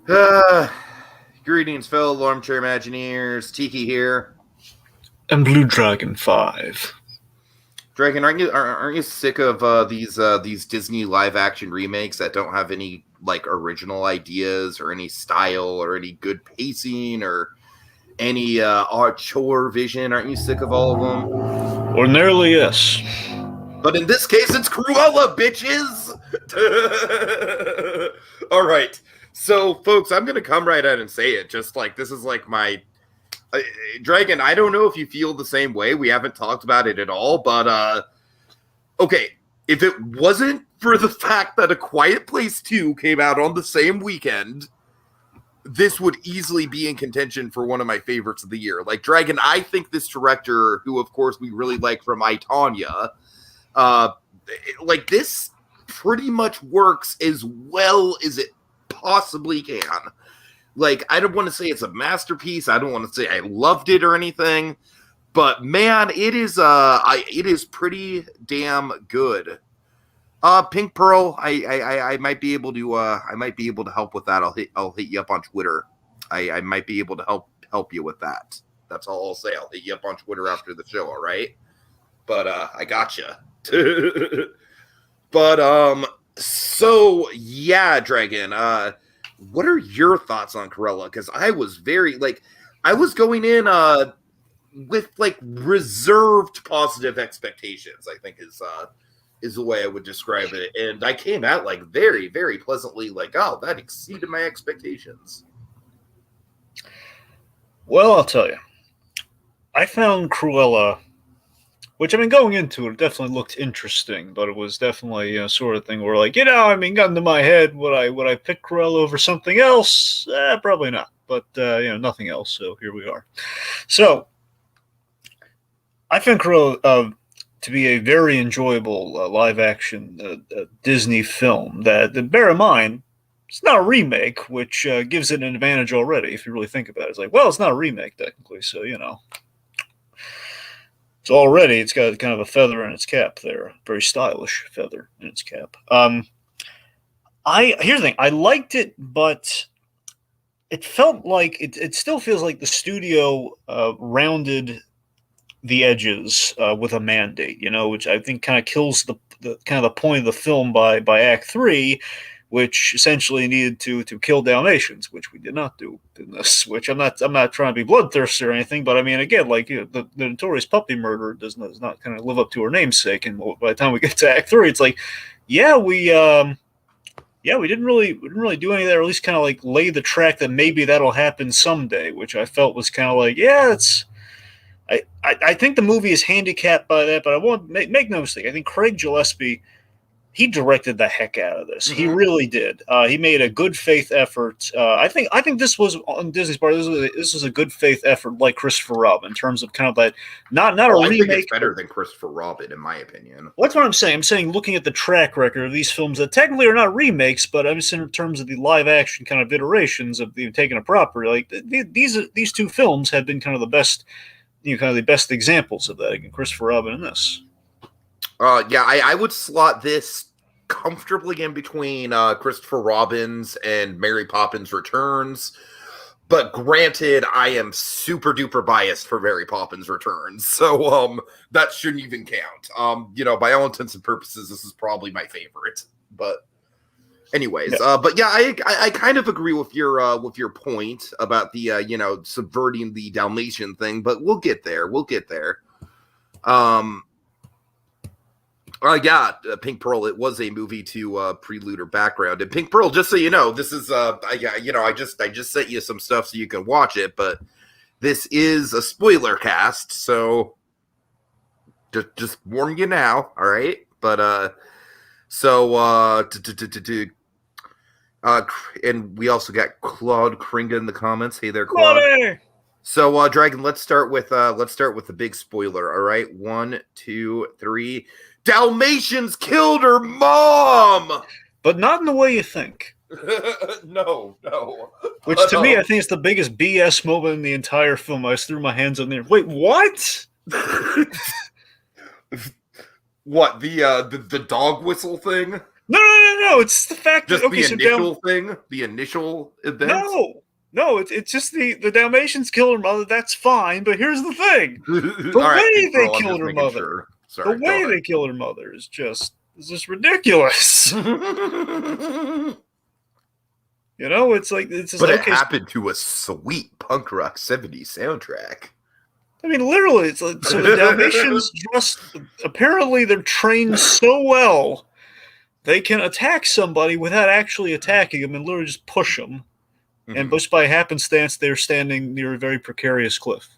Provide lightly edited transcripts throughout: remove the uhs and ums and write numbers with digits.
Uh, Greetings, fellow armchair Imagineers. Tiki here. And Blue Dragon 5. Dragon, aren't you sick of these Disney live action remakes that don't have any original ideas or any style or any good pacing or any auteur vision? Aren't you sick of all of them? Ordinarily, yes. But in this case, it's Cruella, bitches! All right. So, folks, I'm going to come right out and say it. Just this is my... Dragon, I don't know if you feel the same way. We haven't talked about it at all. But, okay. If it wasn't for the fact that A Quiet Place 2 came out on the same weekend, this would easily be in contention for one of my favorites of the year. Dragon, I think this director, who, of course, we really like from I, Tonya... this pretty much works as well as it possibly can. I don't want to say it's a masterpiece. I don't want to say I loved it or anything, but man, it is pretty damn good. Pink Pearl, I might be able to help with that. I'll hit you up on Twitter. I might be able to help you with that. That's all I'll say. I'll hit you up on Twitter after the show. All right, but I gotcha. But so yeah, Dragon, what are your thoughts on Corella? Because I was I was going in with reserved positive expectations, I think is the way I would describe it, and I came out very, very pleasantly oh, that exceeded my expectations. Well, I'll tell you, I found Cruella, which, going into it definitely looked interesting, but it was definitely sort of thing where, got into my head, would I pick Corella over something else? Probably not, but, nothing else, so here we are. So, I found Corella to be a very enjoyable live-action Disney film that, bear in mind, it's not a remake, which gives it an advantage already, if you really think about it. It's it's not a remake, technically, so, So already it's got kind of a feather in its cap there, a very stylish feather in its cap. Here's the thing, I liked it, but it felt like it still feels like the studio rounded the edges with a mandate, which I think kind of kills the kind of the point of the film by Act 3, which essentially needed to kill Dalmatians, which we did not do in this. Which I'm not trying to be bloodthirsty or anything, but again, the notorious puppy murder does not kind of live up to her namesake. And by the time we get to Act 3, it's we didn't really do any of that, or at least kind of lay the track that maybe that'll happen someday, which I felt was kind of it's. I think the movie is handicapped by that, but I won't make no mistake. I think Craig Gillespie, he directed the heck out of this. Mm-hmm. He really did. He made a good faith effort. I think this was on Disney's part. This was a good faith effort, like Christopher Robin, in terms of kind of that not a remake. I think it's better than Christopher Robin, in my opinion. That's what I'm saying. I'm saying looking at the track record of these films that technically are not remakes, but I'm just in terms of the live action kind of iterations of taking a property. These two films have been kind of the best, kind of the best examples of that. Again, Christopher Robin and this. Yeah, I would slot this comfortably in between Christopher Robin's and Mary Poppins Returns, but granted, I am super duper biased for Mary Poppins Returns, so that shouldn't even count. By all intents and purposes, this is probably my favorite. But anyways, yeah. But yeah, I kind of agree with your point about the subverting the Dalmatian thing, but we'll get there. Pink Pearl, it was a movie to prelude or background. And Pink Pearl, just so you know, this is I just sent you some stuff so you can watch it, but this is a spoiler cast, so just warning you now, all right? But and we also got Claude Kringa in the comments. Hey there, Claude. Claude! So Dragon, let's start with the big spoiler, all right? 1, 2, 3. Dalmatians killed her mom! But not in the way you think. No. Which to me, I think it's the biggest BS moment in the entire film. I just threw my hands on there. Wait, what? What, the dog whistle thing? No. It's the fact Just that okay, the so initial thing, the initial event. no, it's just the Dalmatians kill her mother. That's fine, but here's the thing: the All right, way big they bro, I'm killed just her making mother, sure. the Sorry, go way they killed her mother is just ridiculous. ahead. It's like it's just But like it okay. happened to a sweet punk rock 70s soundtrack. I mean, literally, it's like, so the Dalmatians just apparently they're trained so well they can attack somebody without actually attacking them and literally just push them. And just by happenstance, they're standing near a very precarious cliff.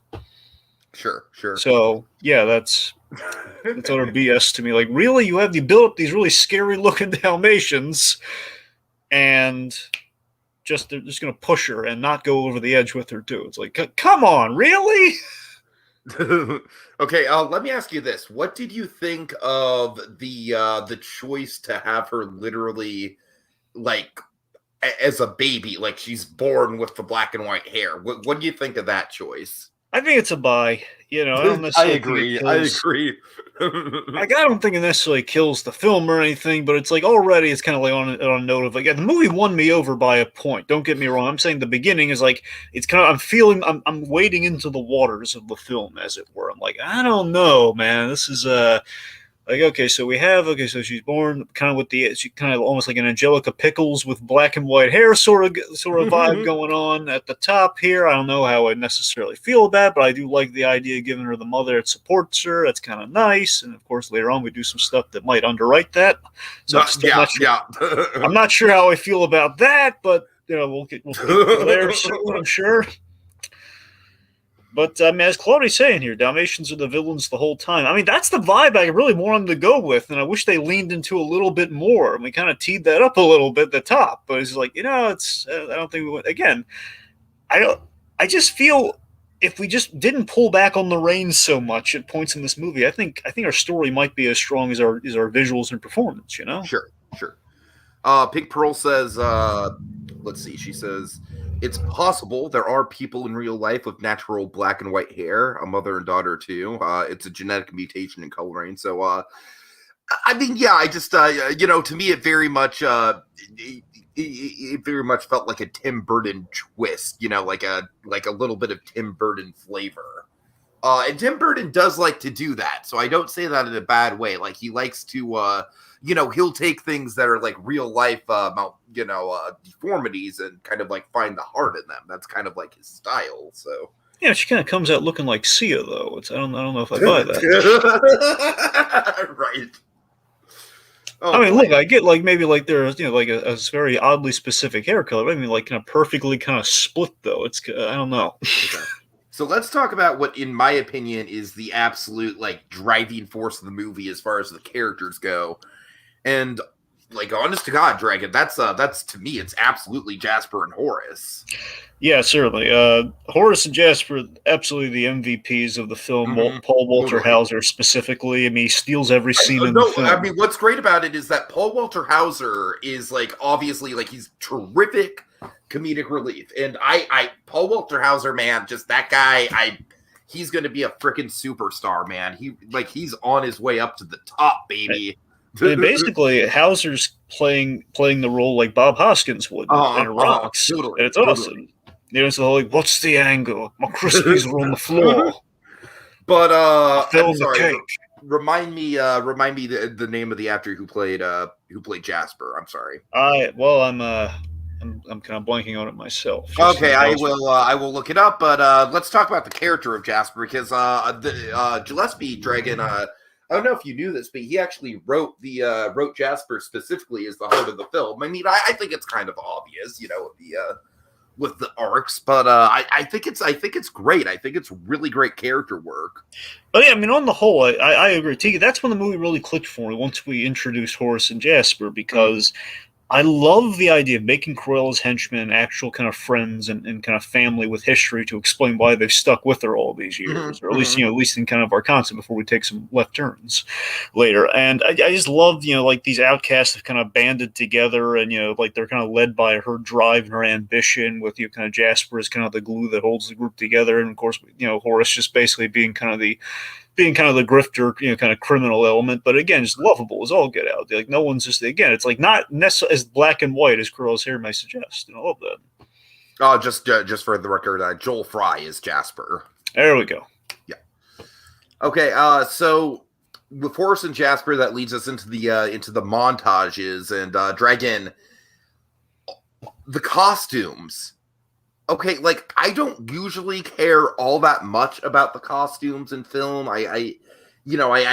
Sure. So yeah, that's utter BS to me. Like, really, you have built up these really scary looking Dalmatians, and they're just gonna push her and not go over the edge with her too. It's like, come on, really? Okay, let me ask you this. What did you think of the choice to have her literally like as a baby, like she's born with the black and white hair? What do you think of that choice? I think it's a buy. I don't I necessarily think it agree. kills. I I don't think it necessarily kills the film or anything, but it's like already it's kind of like on a note of like the movie won me over by a point. Don't get me wrong. I'm saying the beginning is like it's kind of I'm wading into the waters of the film as it were. I'm like I don't know, man. This is like okay, so she's born kind of with she kind of almost like an Angelica Pickles with black and white hair sort of vibe going on at the top here. I don't know how I necessarily feel about it, but I do like the idea of giving her the mother that supports her. That's kind of nice. And of course, later on we do some stuff that might underwrite that. So I'm not sure how I feel about that, but we'll get there soon, I'm sure. But I mean, as Claudia's saying here, Dalmatians are the villains the whole time. I mean, that's the vibe I really want them to go with, and I wish they leaned into a little bit more. And we kind of teed that up a little bit at the top, but it's like it's. I don't think we went again. I just feel if we just didn't pull back on the reins so much at points in this movie, I think our story might be as strong as our visuals and performance. Sure. Pink Pearl says, let's see, she says, it's possible there are people in real life with natural black and white hair, a mother and daughter too. It's a genetic mutation in coloring. So, I mean, yeah, I just, to me, it very much, it very much felt like a Tim Burton twist, like a little bit of Tim Burton flavor. And Tim Burton does like to do that. So I don't say that in a bad way. Like he likes to, he'll take things that are like real life, deformities and kind of like find the heart in them. That's kind of like his style. So yeah, she kind of comes out looking like Sia though. I don't know if I buy that. Right. Oh, I mean, look, I get like maybe like there's like a very oddly specific hair color. I mean, like kind of perfectly kind of split though. It's I don't know. Okay. So let's talk about what, in my opinion, is the absolute like driving force of the movie as far as the characters go. And like, honest to God, Dragon, that's to me, it's absolutely Jasper and Horace. Yeah, certainly. Horace and Jasper, absolutely the MVPs of the film. Paul Walterhauser specifically. I mean, he steals every scene in the film. I mean, what's great about it is that Paul Walterhauser is like obviously like he's terrific comedic relief, and Paul Walterhauser, man, just that guy, he's going to be a freaking superstar, man. He's on his way up to the top, baby. And basically, Hauser's playing the role like Bob Hoskins would, and it rocks. Totally, and it's awesome. It's the whole like, what's the angle? My Krispies are on the floor. But I'm sorry. Remind me the name of the actor who played Jasper. I'm sorry. I'm kind of blanking on it myself. Okay, I will look it up. But let's talk about the character of Jasper because Gillespie Dragon. I don't know if you knew this, but he actually wrote Jasper specifically as the heart of the film. I mean, I think it's kind of obvious, with the arcs, but I think it's great. I think it's really great character work. But yeah, I mean, on the whole, I agree. Tiki, that's when the movie really clicked for me once we introduced Horace and Jasper, because I love the idea of making Corella's henchmen actual kind of friends and kind of family with history to explain why they've stuck with her all these years, or at least in kind of our concept before we take some left turns later. And I just love, like these outcasts have kind of banded together and, like they're kind of led by her drive and her ambition with, kind of Jasper as kind of the glue that holds the group together. And of course, Horace just basically being kind of the being kind of the grifter, kind of criminal element, but again, just lovable as all get out. Like no one's just again, it's like not necessarily as black and white as Corella's hair may suggest. I love that. Oh, just for the record, Joel Fry is Jasper. There we go. Yeah. Okay. So with Forrest and Jasper, that leads us into the montages and Dragon. The costumes. Okay, like I don't usually care all that much about the costumes in film. I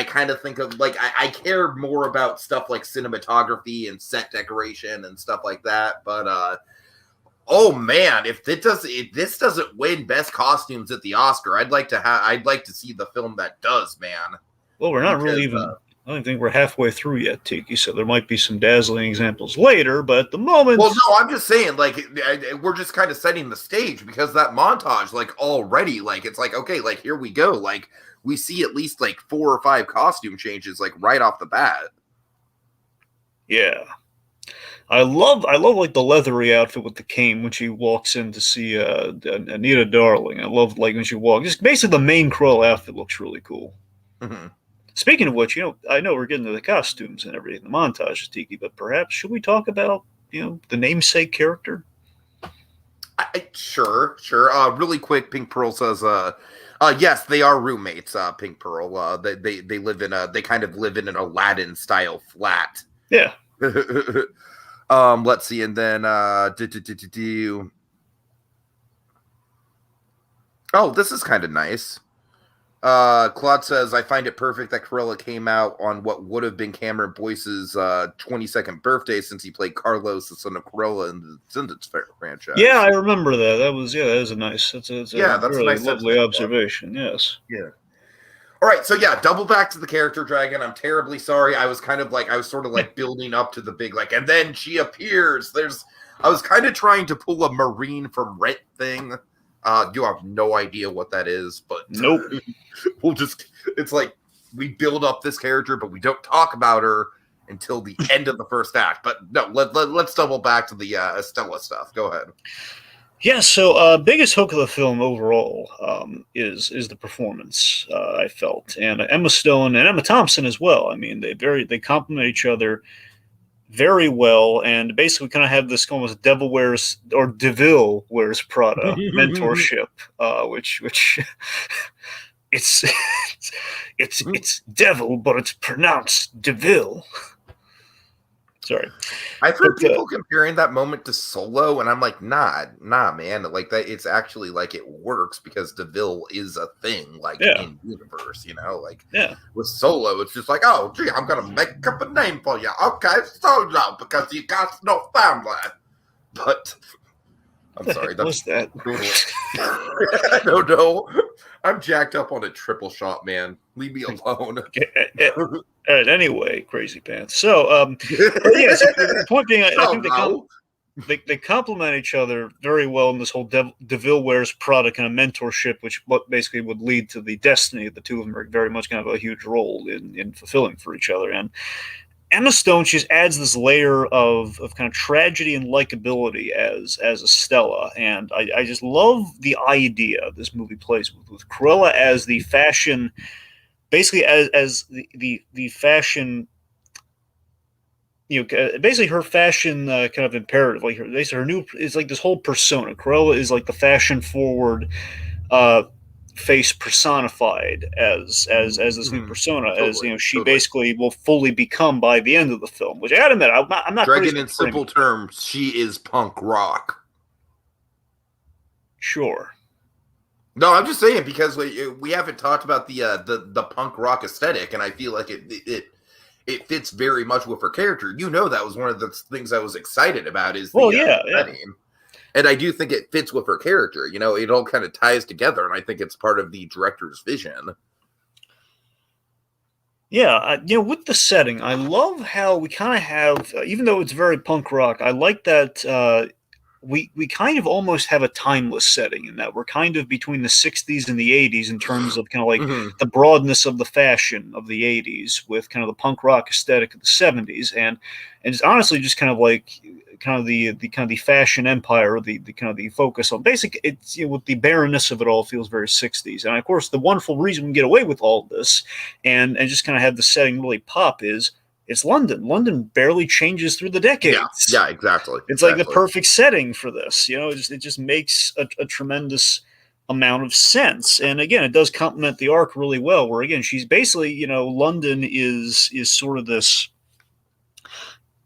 kind of think of like I care more about stuff like cinematography and set decoration and stuff like that. But oh man, if this doesn't win best costumes at the Oscar, I'd like to see the film that does, man. Well, we're not really even. I don't think we're halfway through yet, Tiki, so there might be some dazzling examples later, but at the moment... Well, no, I'm just saying, like, we're just kind of setting the stage, because that montage, like, already, like, it's like, okay, like, here we go, like, we see at least, like, 4 or 5 costume changes, like, right off the bat. Yeah. I love, like, the leathery outfit with the cane when she walks in to see Anita Darling. I love, like, when she walks... Just basically, the main Cruella outfit looks really cool. Mm-hmm. Speaking of which, I know we're getting to the costumes and everything, the montage, Tiki, but perhaps should we talk about, the namesake character? Sure. Really quick, Pink Pearl says, yes, they are roommates. Pink Pearl. They live in they kind of live in an Aladdin style flat. Yeah. Let's see, and then oh, this is kind of nice. Claude says, I find it perfect that Corella came out on what would have been Cameron Boyce's 22nd birthday, since he played Carlos, the son of Corella, in the Descendants franchise. Yeah, I remember that. That is a nice, that's a really nice lovely observation. Yes. Yeah. All right, so yeah, double back to the character, Dragon. I'm terribly sorry. I was sort of like building up to the big, like, and then she appears. I was kind of trying to pull a Marine from Rent thing. You have no idea what that is, but nope. It's like we build up this character, but we don't talk about her until the end of the first act. But no, let's double back to the Estella stuff. Go ahead. Yeah, so biggest hook of the film overall is the performance, I felt. And Emma Stone and Emma Thompson as well. I mean, they complement each other very well, and basically kind of have this almost Devil Wears or DeVille Wears Prada mentorship, which it's devil, but it's pronounced DeVille. Sorry, I've heard people comparing that moment to Solo, and I'm like, nah, man. Like that, it's actually like it works because DeVille is a thing, like in universe, Like with Solo, it's just like, oh, gee, I'm gonna make up a name for you. Okay, Solo, because you got no family. But I'm sorry, what's that? I don't know. I'm jacked up on a triple shot, man. Leave me alone. Anyway, crazy pants. So, the point being, I think they complement each other very well in this whole DeVille Wears Prada kind of mentorship, which basically would lead to the destiny of the two of them are very much kind of a huge role in fulfilling for each other. And Emma Stone, she just adds this layer of kind of tragedy and likability as Estella, and I just love the idea this movie plays with Corella as the fashion, basically as the fashion, basically her fashion kind of imperative, like her new, it's like this whole persona. Corella is like the fashion forward face personified as this new persona, totally, as she basically will fully become by the end of the film. Which I gotta admit, I'm not. Dragon, in simple terms, she is punk rock. Sure. No, I'm just saying because we haven't talked about the punk rock aesthetic, and I feel like it fits very much with her character. That was one of the things I was excited about. Is setting. And I do think it fits with her character. It all kind of ties together, and I think it's part of the director's vision. Yeah, with the setting, I love how we kind of have, even though it's very punk rock, I like that we kind of almost have a timeless setting in that we're kind of between the 60s and the 80s in terms of kind of like Mhm. the broadness of the fashion of the 80s with kind of the punk rock aesthetic of the 70s, and it's honestly just kind of like kind of the fashion empire, the kind of the focus on basic, it's, with the barrenness of it all, feels very 60s. And of course the wonderful reason we can get away with all this and just kind of have the setting really pop is it's London. London barely changes through the decades. Yeah, exactly. It's like the perfect setting for this. It just makes a tremendous amount of sense. And again, it does complement the arc really well. Where again, she's basically, London is sort of this.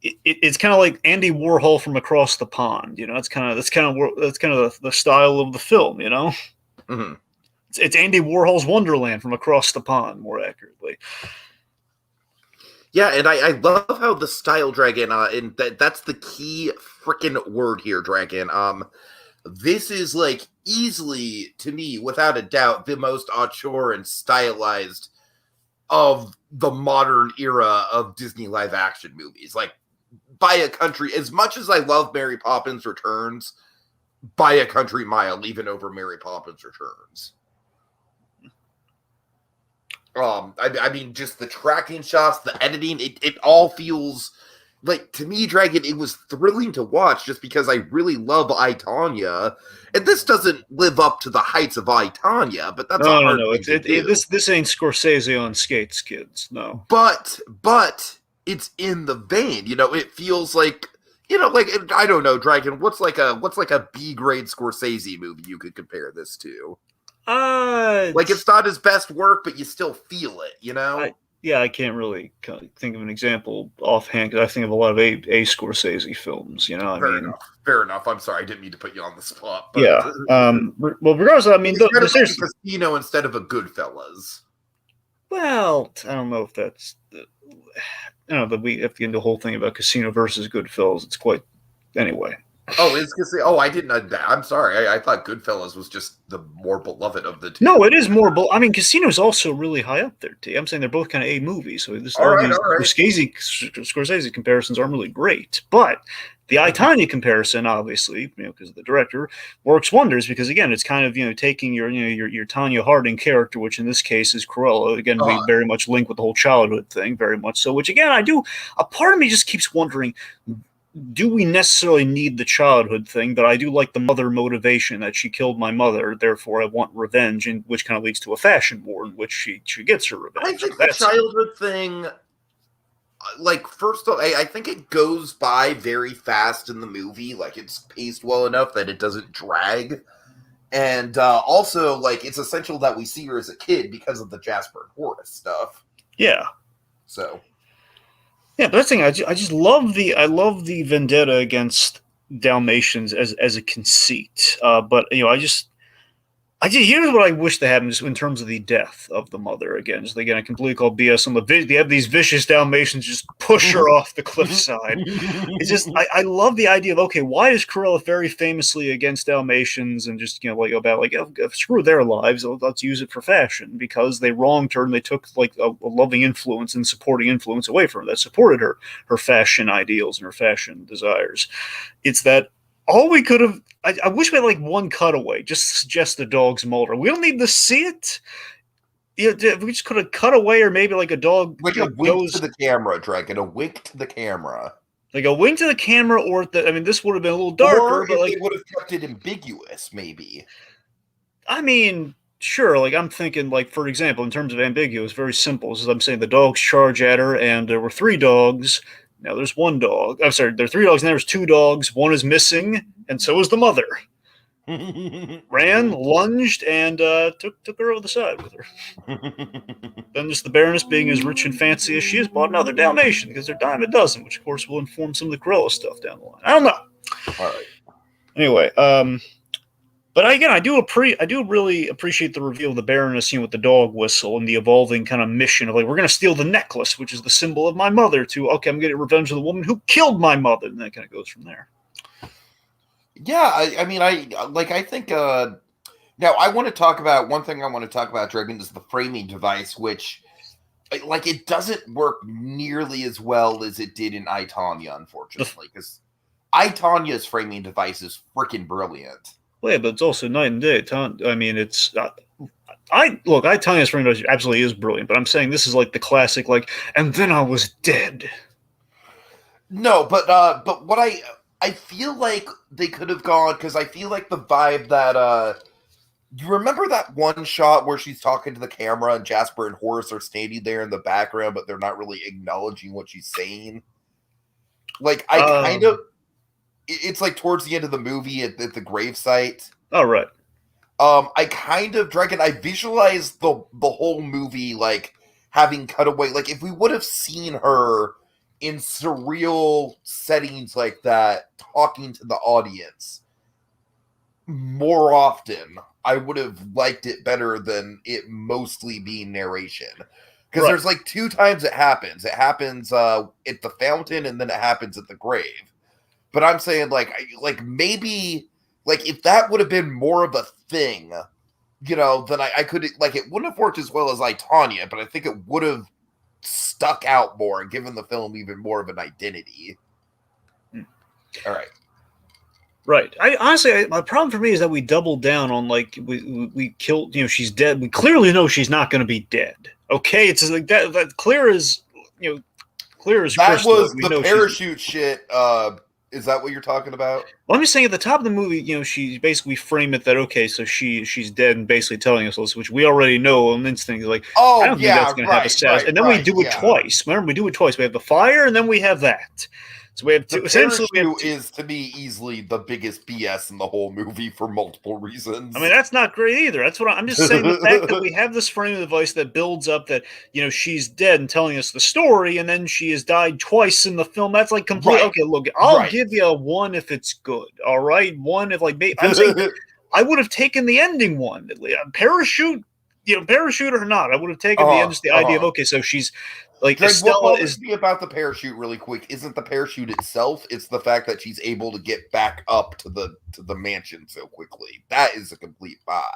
It's kind of like Andy Warhol from across the pond. That's kind of the style of the film. Mhm. It's Andy Warhol's Wonderland from across the pond, more accurately. Yeah, and I love how the style dragon, and that's the key freaking word here, dragon. This is like easily, to me, without a doubt, the most auteur and stylized of the modern era of Disney live action movies. Like, by a country, as much as I love Mary Poppins Returns, by a country mile, even over Mary Poppins Returns. I mean, just the tracking shots, the editing, it all feels like, to me, Dragon, it was thrilling to watch just because I really love I, Tonya. And this doesn't live up to the heights of I, Tonya, but that's a hard thing to do. This ain't Scorsese on skates, kids. No. But it's in the vein. It feels like, like, I don't know, Dragon, what's like a B grade Scorsese movie you could compare this to? Like, it's not his best work, but you still feel it, I can't really think of an example offhand because I think of a lot of a Scorsese films. Fair enough. I'm sorry, I didn't mean to put you on the spot. But, yeah. Well, regardless, I mean, seriously, Casino instead of a Goodfellas. Well, I don't know if that's. I don't know that we have to get into the whole thing about Casino versus Goodfellas. It's quite anyway. Oh, it's Casino. Oh, I didn't know that. I'm sorry. I thought Goodfellas was just the more beloved of the two. No, it is more. I mean, Casino's also really high up there, T. I'm saying they're both kind of A movies. So these Scorsese comparisons aren't really great. But the I, Tonya comparison, obviously, because of the director, works wonders because, again, it's kind of, taking your Tonya Harding character, which in this case is Corella. Again, we very much link with the whole childhood thing, very much so, which, again, a part of me just keeps wondering, do we necessarily need the childhood thing? But I do like the mother motivation that she killed my mother, therefore I want revenge, and which kind of leads to a fashion war in which she gets her revenge. I think the childhood thing, like, first of all, I think it goes by very fast in the movie. Like, it's paced well enough that it doesn't drag. And also, like, it's essential that we see her as a kid because of the Jasper and Horace stuff. Yeah. So... yeah, but that's the thing. I just love the vendetta against Dalmatians as a conceit. But here's what I wish they had just in terms of the death of the mother. Again, I completely call BS on they have these vicious Dalmatians just push her off the cliffside. It's just I love the idea of, okay, why is Corella very famously against Dalmatians and just screw their lives, let's use it for fashion, because they wronged her and they took like a loving influence and supporting influence away from her that supported her fashion ideals and her fashion desires. It's that all we could have. I wish we had like one cutaway, just to suggest the dog's molder. We don't need to see it. We just could have cut away, or maybe like a dog, like a wink to the camera, Dragon. A wink to the camera, like a wink to the camera, or this would have been a little darker, but they would have kept it ambiguous, maybe. I mean, sure. Like, I'm thinking, like, for example, in terms of ambiguous, very simple. As I'm saying, the dogs charge at her, and there were 3 dogs. Now there's 1 dog. I'm sorry, there are 3 dogs, and there's 2 dogs. 1 is missing, and so is the mother. Ran, lunged, and took her over the side with her. Then just the Baroness, being as rich and fancy as she is, bought another Dalmatian because they're dime a dozen, which of course will inform some of the Corella stuff down the line. I don't know. All right. Anyway, but again, I do really appreciate the reveal of the Baroness, with the dog whistle and the evolving kind of mission of, like, we're going to steal the necklace, which is the symbol of my mother, to, okay, I'm getting revenge of the woman who killed my mother, and that kind of goes from there. Yeah, I think, now I want to talk about, one thing I want to talk about, Dragon, is the framing device, which, like, it doesn't work nearly as well as it did in I, Tonya, unfortunately, because Tanya's framing device is freaking brilliant. Well, yeah, but it's also night and day. I mean, it's Tanya's framing device absolutely is brilliant, but I'm saying this is like the classic, like, and then I was dead. No, but what I feel like they could have gone, because I feel like the vibe that you remember that one shot where she's talking to the camera and Jasper and Horace are standing there in the background, but they're not really acknowledging what she's saying. Like it's like towards the end of the movie at the gravesite. Oh, right. I kind of, Dragon, I visualized the whole movie like having cut away. Like if we would have seen her in surreal settings like that, talking to the audience more often, I would have liked it better than it mostly being narration. Because there's like 2 times it happens. It happens at the fountain, and then it happens at the grave. But I'm saying, like maybe, like, if that would have been more of a thing, you know, then I could, like, it wouldn't have worked as well as Tanya, but I think it would have stuck out more and given the film even more of an identity. All right. Right. My problem for me is that we doubled down on, like, we killed, you know, she's dead. We clearly know she's not going to be dead. Okay, it's like that clear as, you know, clear as crystal. That was the parachute shit. Is that what you're talking about? Well, I'm just saying at the top of the movie, you know, she basically frame it that, okay, so she's dead and basically telling us this, which we already know on instinct. Like, oh, I don't think that's going to have a sass. And then we do it twice. Remember, we do it twice. We have the fire, and then we have that. So we have two. Essentially, is to me easily the biggest BS in the whole movie for multiple reasons. I mean, that's not great either. That's what I'm just saying. The fact that we have this framing device that builds up that, you know, she's dead and telling us the story, and then she has died twice in the film. That's like complete. Right. Okay, look, I'll give you a 1 if it's good. All right, 1 if, like, I'm saying I would have taken the ending one. Parachute, you know, parachute or not, I would have taken the end. Just the idea of, okay, so she's. Like, Greg, Estella what is me about the parachute really quick isn't the parachute itself, it's the fact that she's able to get back up to the mansion so quickly. That is a complete buy.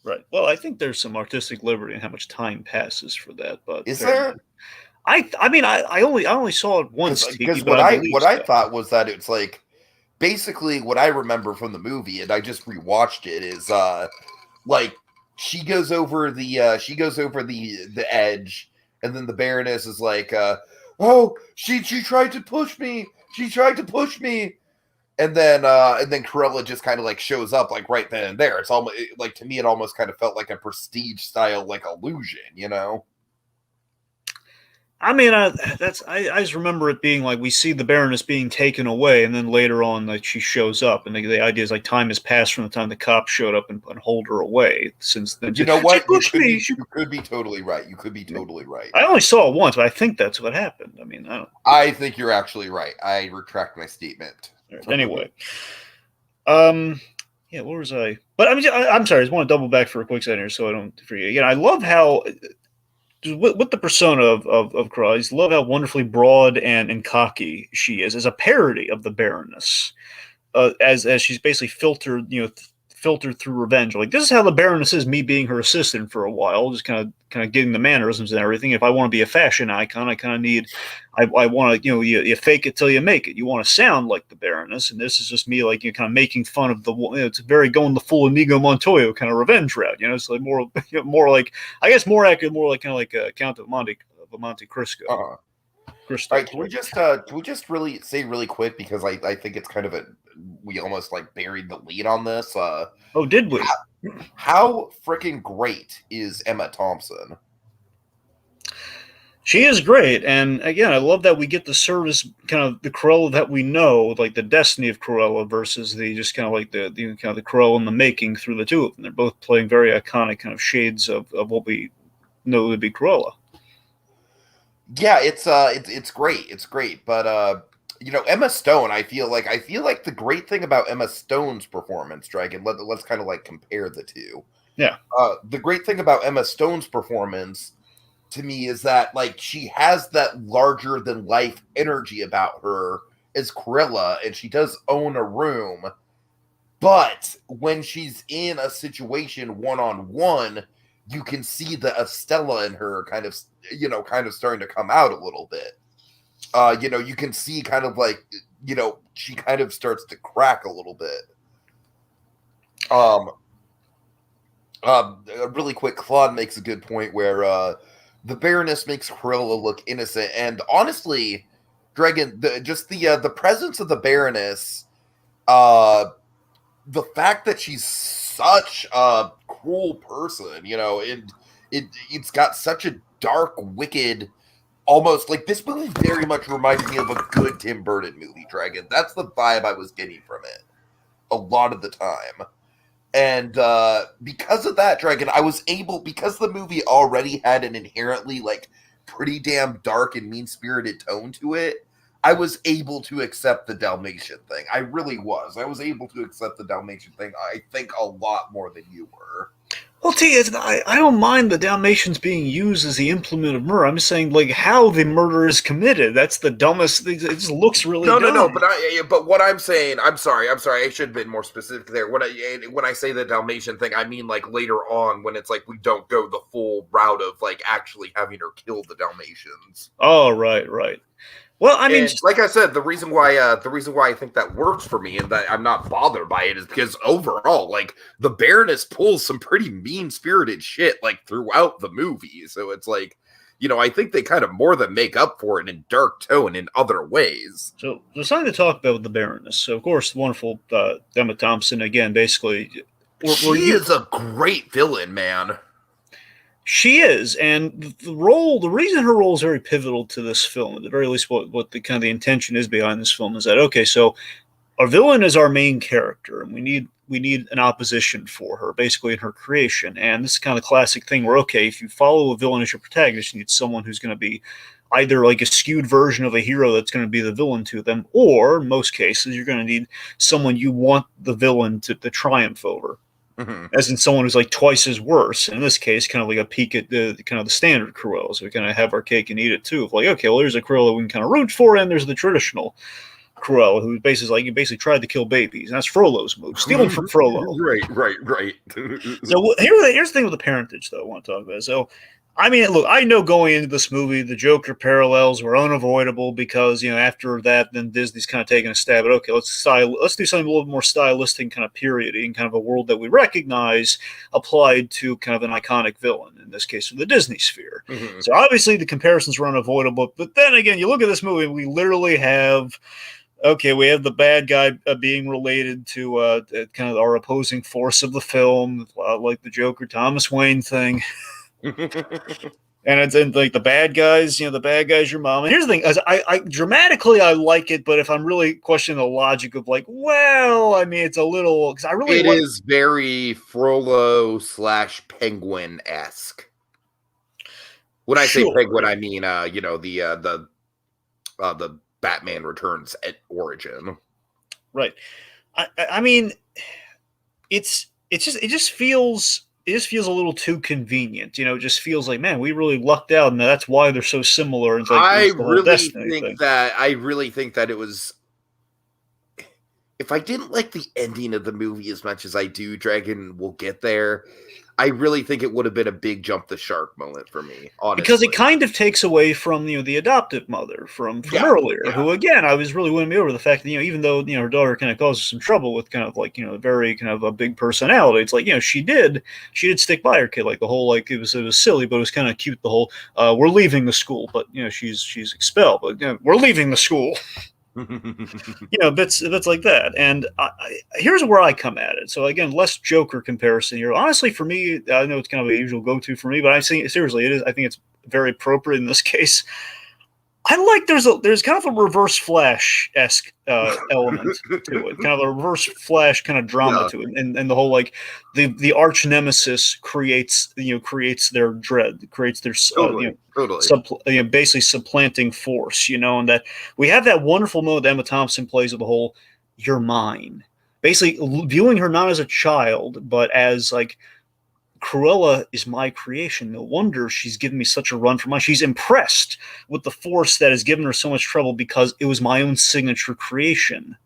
Right. Well, I think there's some artistic liberty in how much time passes for that, but is there? I mean I only saw it once, because what I thought was that it's like basically what I remember from the movie, and I just rewatched it, is like she goes over the edge. And then the Baroness is like, "Oh, she tried to push me. She tried to push me." And then Corella just kind of like shows up like right then and there. It's almost like, to me, it almost kind of felt like a Prestige style like illusion, you know? I mean, I just remember it being like we see the Baroness being taken away, and then later on, like, she shows up, and the idea is like time has passed from the time the cops showed up and hold her away. Since then, you know what? You could be totally right. You could be totally right. I only saw it once, but I think that's what happened. I mean, I think you're actually right. I retract my statement. Anyway, yeah, where was I? But I'm sorry. I just want to double back for a quick second here, so I don't forget. Again, I love how. With the persona of Corella, I just love how wonderfully broad and cocky she is as a parody of the Baroness, as she's basically filtered through revenge. Like, this is how the Baroness is. Me being her assistant for a while, just kind of getting the mannerisms and everything. If I want to be a fashion icon, I kind of need. I want to, you fake it till you make it. You want to sound like the Baroness, and this is just me, like, kind of making fun of the. It's very going the full Inigo Montoya kind of revenge route. It's like more like, I guess, more accurate, more like kind of like Count of Monte Cristo. All right, can we just really say really quick, because I think it's kind of we almost like buried the lead on this. Oh, did we? How freaking great is Emma Thompson? She is great, and again, I love that we get the service, kind of the Corella that we know, like the destiny of Corella versus the just kind of like the kind of the Corella in the making through the two of them. They're both playing very iconic kind of shades of what we know would be Corella. Yeah, it's great. It's great, but Emma Stone, I feel like the great thing about Emma Stone's performance, Dragon, let's kind of like compare the two. Yeah. The great thing about Emma Stone's performance to me is that, like, she has that larger than life energy about her as Corella, and she does own a room. But when she's in a situation one-on-one, you can see the Estella in her kind of starting to come out a little bit. You can see kind of like she kind of starts to crack a little bit. Really quick, Claude makes a good point where the Baroness makes Corella look innocent, and honestly, Dragon, the presence of the Baroness, the fact that she's such a cruel person, and it's got such a dark, wicked, almost like this movie very much reminds me of a good Tim Burton movie, Dragon. That's the vibe I was getting from it a lot of the time. And because of that, Dragon, because the movie already had an inherently like pretty damn dark and mean-spirited tone to it, I was able to accept the Dalmatian thing. I really was. I was able to accept the Dalmatian thing, I think, a lot more than you were. Well, I don't mind the Dalmatians being used as the implement of murder. I'm just saying, like, how the murder is committed. That's the dumbest thing. It just looks really dumb. No. But what I'm saying, I'm sorry. I should have been more specific there. When I say the Dalmatian thing, I mean like later on when it's like we don't go the full route of like actually having her kill the Dalmatians. Oh, right. Well, I mean, like I said, the reason why I think that works for me and that I'm not bothered by it is because overall, like the Baroness pulls some pretty mean-spirited shit like throughout the movie. So it's like, I think they kind of more than make up for it in dark tone in other ways. So there's something to talk about with the Baroness. So of course, the wonderful Emma Thompson again, basically, she is a great villain, man. She is, and the reason her role is very pivotal to this film, at the very least what the kind of the intention is behind this film, is that, okay, so our villain is our main character, and we need an opposition for her, basically in her creation. And this is kind of the classic thing where, okay, if you follow a villain as your protagonist, you need someone who's going to be either like a skewed version of a hero that's going to be the villain to them, or in most cases, you're going to need someone you want the villain to triumph over. Mm-hmm. As in someone who's like twice as worse. In this case, kind of like a peek at the kind of the standard Cruella. So we kind of have our cake and eat it too. Of like, okay, well, there's a Cruella we can kind of root for, and there's the traditional Cruella who basically tried to kill babies. And that's Frollo's move, stealing from Frollo. Right. So here's the thing with the parentage, though. I want to talk about. So, I mean, look, I know going into this movie, the Joker parallels were unavoidable because, after that, then Disney's kind of taking a stab at, okay, let's do something a little more stylistic, kind of periody, and kind of a world that we recognize applied to kind of an iconic villain, in this case, of the Disney sphere. Mm-hmm. So obviously the comparisons were unavoidable. But then again, you look at this movie, and we literally have... Okay, we have the bad guy being related to kind of our opposing force of the film, like the Joker Thomas Wayne thing. And it's like the bad guys, your mom. And here's the thing: I dramatically I like it, but if I'm really questioning the logic of like, well, I mean, it's a little because it is very Frollo / Penguin-esque. When I say Penguin, I mean the Batman Returns at origin. Right. I mean, it just feels a little too convenient. It just feels like, man, we really lucked out, and that's why they're so similar. It's like, I really think that it was. If I didn't like the ending of the movie as much as I do, Dragon will get there. I really think it would have been a big jump the shark moment for me, honestly. Because it kind of takes away from the adoptive mother from earlier, who again I was really winning me over the fact that even though her daughter kind of causes some trouble with kind of like very kind of a big personality, it's like she did stick by her kid, like the whole like it was silly, but it was kind of cute, the whole we're leaving the school, but she's expelled, but we're leaving the school. Bits like that. And here's where I come at it. So again, less Joker comparison here. Honestly, for me, I know it's kind of a usual go-to for me, but I think seriously, it is. I think it's very appropriate in this case. I like there's kind of a Reverse Flash-esque element to it, kind of a Reverse Flash kind of drama to it, and the whole like the arch nemesis creates their dread, creates their totally. Basically supplanting force, and that we have that wonderful mode that Emma Thompson plays with the whole "you're mine," basically viewing her not as a child but as like, Cruella is my creation. No wonder she's given me such a run for money. She's impressed with the force that has given her so much trouble because it was my own signature creation.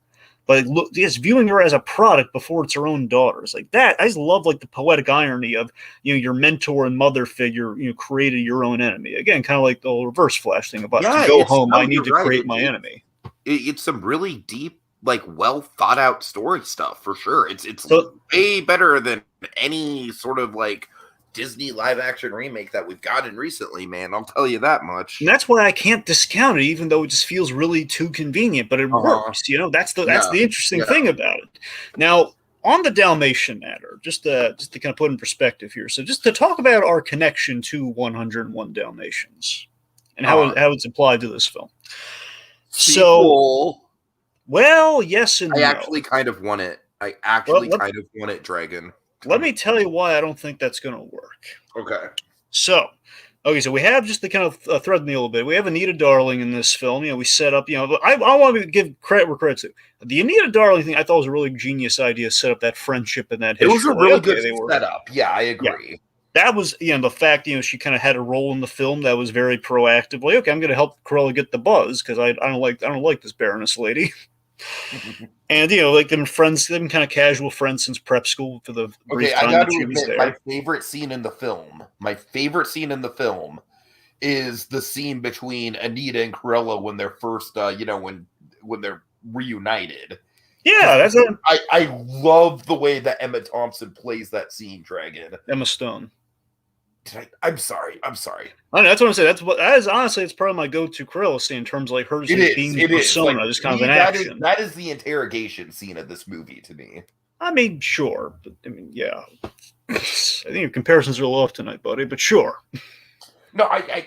But viewing her as a product before it's her own daughter. It's like that. I just love like the poetic irony of your mentor and mother figure created your own enemy. Again, kind of like the whole Reverse Flash thing about to go home. I need to create my enemy. it's some really deep, like well thought out story stuff for sure. It's So way better than any sort of like Disney live action remake that we've gotten recently, man. I'll tell you that much. and that's why I can't discount it, even though it just feels really too convenient. But it works, you know. That's the interesting thing about it. Now, on the Dalmatian matter, just to kind of put in perspective here. So, just to talk about our connection to 101 Dalmatians and how it's applied to this film. Sequel. So, well, yes and no. I actually kind of want it. Dragon. Let me tell you why I don't think that's going to work. Okay. So we have just to kind of thread me a little bit. We have Anita Darling in this film. You know, we set up, you know, I want to give credit where credit's due. The Anita Darling thing I thought was a really genius idea to set up that friendship and that history. It was a really good setup. Yeah, I agree. Yeah. That was, you know, the fact, you know, she kind of had a role in the film that was very proactive. Like, okay, I'm going to help Corella get the buzz because I don't like this Baroness lady. And, you know, like them friends, them kind of casual friends since prep school for the brief time that she was there. My favorite scene in the film is the scene between Anita and Corella when they're first, you know, when they're reunited. Yeah, I love the way that Emma Thompson plays that scene, Dragon. Emma Stone. I'm sorry. I know, that's what I'm saying. That is honestly, it's probably my go-to Corella scene in terms of like her being the persona, like, just kind of an action. That is the interrogation scene of this movie to me. I mean, sure, but I mean, yeah. I think your comparisons are a little off tonight, buddy. But sure. No, I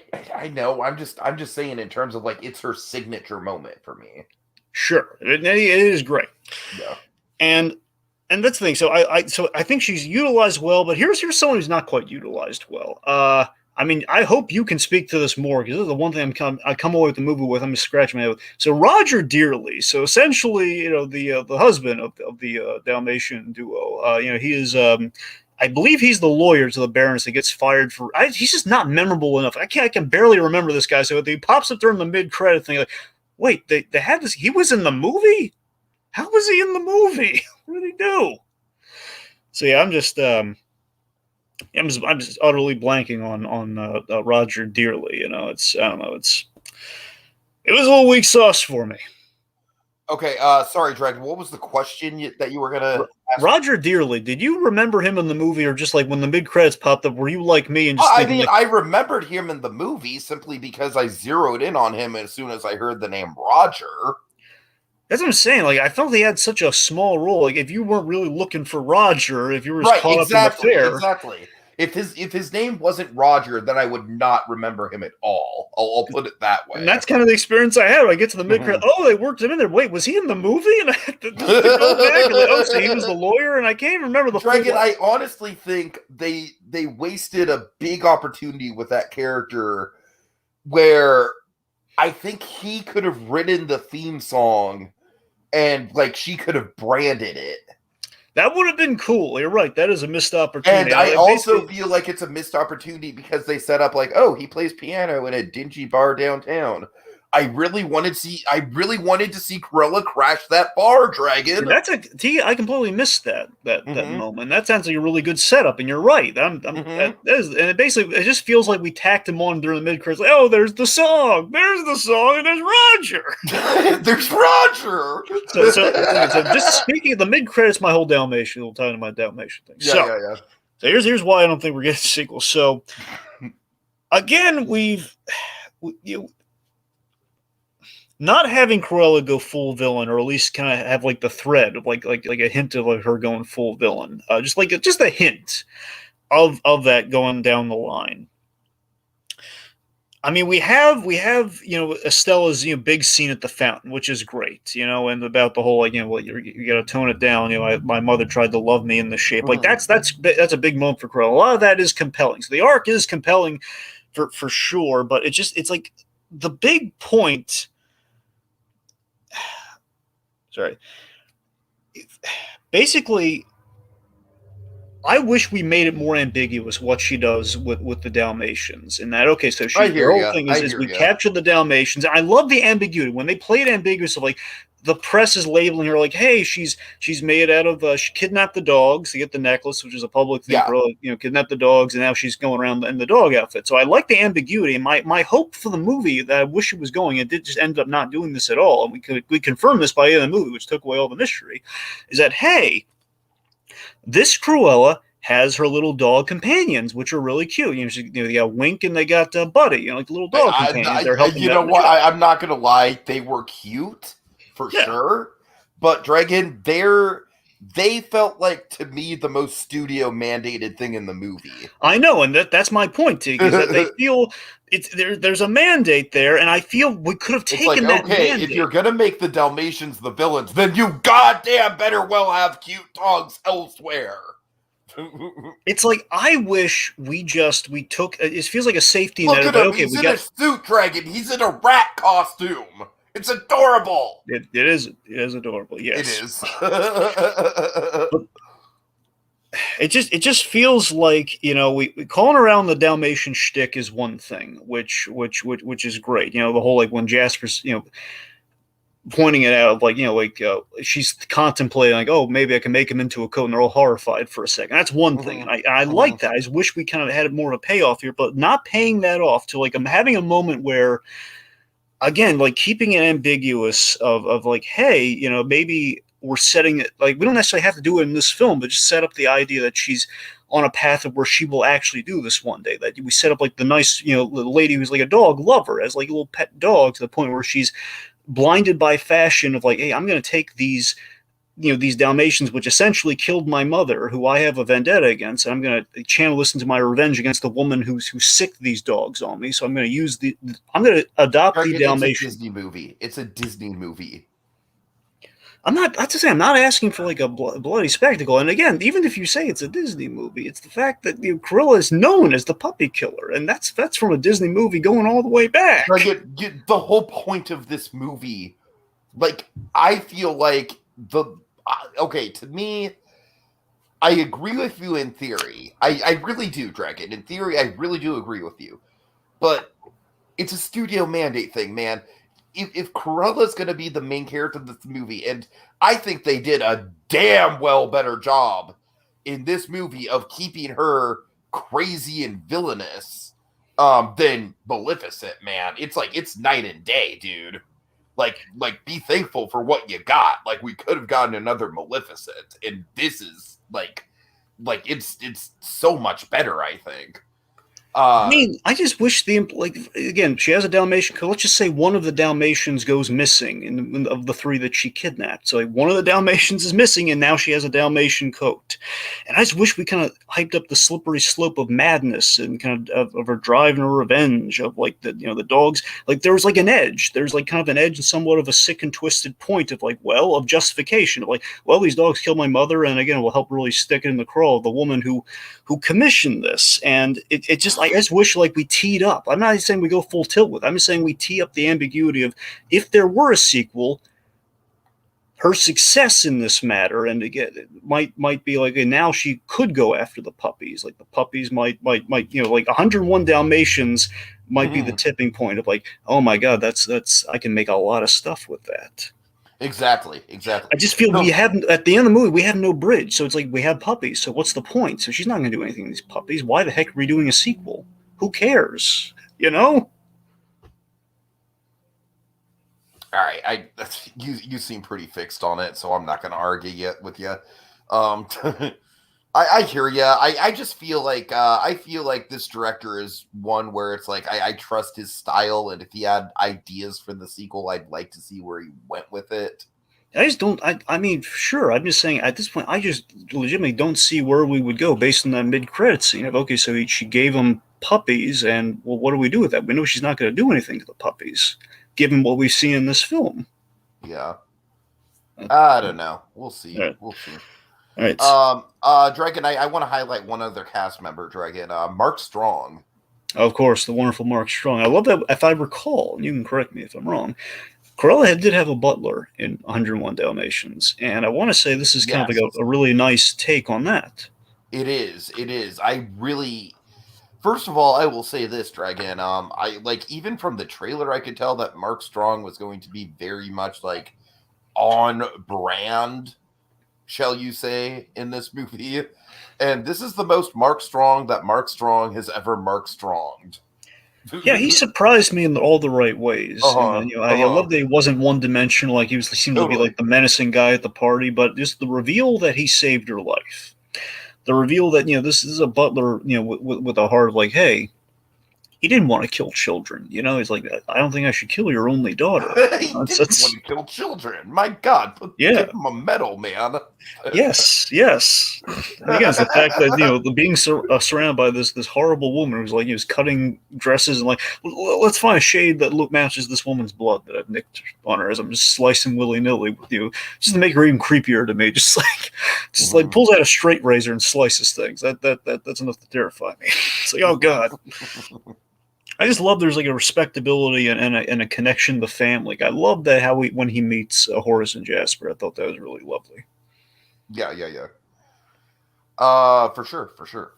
know. I'm just saying in terms of like it's her signature moment for me. Sure, it is great. Yeah, and that's the thing. So I think she's utilized well, but here's someone who's not quite utilized well. I mean, I hope you can speak to this more because this is the one thing I come away with the movie with. I'm just scratching my head with. So Roger Dearly, so essentially, you know, the husband of the Dalmatian duo. You know, he is. I believe he's the lawyer to the Baroness that gets fired for. He's just not memorable enough. I can barely remember this guy. So he pops up during the mid-credit thing. Like, wait, they had this. He was in the movie. How was he in the movie? What did he do? So yeah, I'm just utterly blanking on Roger Dearly. You know, it was a little weak sauce for me. Okay, sorry, Dragon. What was the question that you were gonna ask? Roger Dearly, did you remember him in the movie, or just like when the mid credits popped up, were you like me and just? I remembered him in the movie simply because I zeroed in on him as soon as I heard the name Roger. That's what I'm saying. Like, I felt he had such a small role. Like, if you weren't really looking for Roger, if you were caught up in the fair, exactly. If his name wasn't Roger, then I would not remember him at all. I'll put it that way. And that's kind of the experience I had when I get to the mid-credit. Oh, they worked him in there. Wait, was he in the movie? And I had to go back and like, oh, so he was the lawyer, and I can't even remember the Dragon. I honestly think they wasted a big opportunity with that character, where I think he could have written the theme song, and like she could have branded it. That would have been cool. You're right. That is a missed opportunity. And I also feel like it's a missed opportunity because they set up like, oh, he plays piano in a dingy bar downtown. I really wanted to see Corella crash that bar, Dragon. I completely missed that moment. That sounds like a really good setup, and you're right. And it just feels like we tacked him on during the mid-credits. Like, oh, there's the song, and there's Roger. There's Roger. So just speaking of the mid-credits, my whole Dalmatian, we'll tie into my Dalmatian thing. Yeah. So here's why I don't think we're getting a sequel. So again, not having Corella go full villain, or at least kind of have like the thread of like a hint of like her going full villain, just a hint of that going down the line. I mean, we have you know Estella's big scene at the fountain, which is great, and about the whole you got to tone it down. My mother tried to love me in the shape. Like that's a big moment for Corella. A lot of that is compelling. So the arc is compelling for sure, but it's like the big point. Sorry. Basically, I wish we made it more ambiguous what she does with the Dalmatians. In that, okay, so the whole thing is we capture the Dalmatians. I love the ambiguity when they play it ambiguous of like the press is labeling her like, hey, she's made out of she kidnapped the dogs to get the necklace, which is a public thing Yeah. for, kidnapped the dogs, and now she's going around in the dog outfit. So I like the ambiguity, and my hope for the movie that I wish it was going, it did just end up not doing this at all, and we confirmed this by the end of the movie, which took away all the mystery, is that, hey, this Cruella has her little dog companions, which are really cute. They got Wink and they got Buddy, like the little dog companions. They're helping you know what? I'm not gonna lie, they were cute for sure. But Dragon, they felt like, to me, the most studio mandated thing in the movie. I know, and that's my point, Tig, is that they feel there's a mandate there, and I feel we could have taken that mandate. If you're gonna make the Dalmatians the villains, then you goddamn better well have cute dogs elsewhere. It's like, I wish we took. It feels like a safety net. Look at him. Okay, he's in a suit, Dragon. He's in a rat costume. It's adorable. It is adorable. Yes, it is. It just feels like, we calling around the Dalmatian shtick is one thing, which is great. The whole, like, when Jasper's pointing it out, she's contemplating, like, oh, maybe I can make him into a coat, and they're all horrified for a second. That's one thing, and I like that. I just wish we kind of had more of a payoff here, but not paying that off to, like, I'm having a moment where, again, like, keeping it ambiguous of like, hey, maybe we're setting it, like, we don't necessarily have to do it in this film, but just set up the idea that she's on a path of where she will actually do this one day. That we set up, like, the nice, the lady who's like a dog lover, as like a little pet dog, to the point where she's blinded by fashion of, like, hey, I'm going to take these Dalmatians, which essentially killed my mother, who I have a vendetta against, and I'm going to channel this into my revenge against the woman who sicked these dogs on me. So I'm going to adopt the Dalmatian. It's a Disney movie. It's a Disney movie. I'm not asking for, like, a bloody spectacle. And again, even if you say it's a Disney movie, it's the fact that Corella is known as the puppy killer, and that's from a Disney movie going all the way back. The whole point of this movie, like, I feel like to me, I agree with you in theory. I really do, Dragon. In theory, I really do agree with you. But it's a studio mandate thing, man. If Corella's going to be the main character of this movie, and I think they did a damn well better job in this movie of keeping her crazy and villainous than Maleficent, man. It's like, it's night and day, dude. Like, be thankful for what you got. Like, we could have gotten another Maleficent, and this is like it's so much better, I think. I mean, I just wish again, she has a Dalmatian. Let's just say one of the Dalmatians goes missing of the three that she kidnapped. So, like, one of the Dalmatians is missing, and now she has a Dalmatian coat. And I just wish we kind of hyped up the slippery slope of madness and kind of her drive and her revenge of, like, the dogs. Like, there was, like, an edge. There's, like, kind of an edge and somewhat of a sick and twisted point of, like, of justification of, like, well, these dogs killed my mother, and again, it will help really stick it in the craw of the woman who commissioned this. And it just, I just wish, like, we teed up. I'm not saying we go full tilt with it. I'm just saying we tee up the ambiguity of, if there were a sequel, her success in this matter, and again, it might be like, and now she could go after the puppies. Like, the puppies might like 101 Dalmatians might be the tipping point of, like, oh my God, that's I can make a lot of stuff with that. Exactly. I just feel we have, at the end of the movie, we have no bridge. So it's like, we have puppies. So what's the point? So she's not going to do anything to these puppies. Why the heck are we doing a sequel? Who cares? All right, you seem pretty fixed on it, so I'm not going to argue yet with you. I hear you. I just feel like this director is one where it's like, I trust his style, and if he had ideas for the sequel, I'd like to see where he went with it. I just don't. I mean, sure. I'm just saying, at this point, I just legitimately don't see where we would go based on that mid-credit scene of, okay, so she gave him puppies, and, well, what do we do with that? We know she's not going to do anything to the puppies, given what we see in this film. Yeah. I don't know. We'll see. Right. We'll see. All right. Dragon, I want to highlight one other cast member, Dragon. Mark Strong. Of course, the wonderful Mark Strong. I love that. If I recall, and you can correct me if I'm wrong, Corella did have a butler in 101 Dalmatians, and I want to say this is kind of like a really nice take on that. It is. I really... First of all, I will say this, Dragon. I like, even from the trailer, I could tell that Mark Strong was going to be very much like on brand, shall you say, in this movie. And this is the most Mark Strong that Mark Strong has ever Mark Stronged. Yeah, he surprised me in all the right ways. I love that he wasn't one-dimensional. Like he seemed to be like the menacing guy at the party, but just the reveal that he saved her life, the reveal that this is a butler, with a heart of like, hey, he didn't want to kill children. He's like, I don't think I should kill your only daughter. He didn't want to kill children. My God, give him a medal, man. Yes. And again, it's the fact that the being surrounded by this horrible woman who's like, cutting dresses and like, let's find a shade that matches this woman's blood that I've nicked on her as I'm just slicing willy nilly with you, just to make her even creepier to me. Just like pulls out a straight razor and slices things. That's enough to terrify me. It's like, oh God. I just love there's like a respectability and a connection to family. I love that when he meets Horace and Jasper. I thought that was really lovely. Yeah. For sure.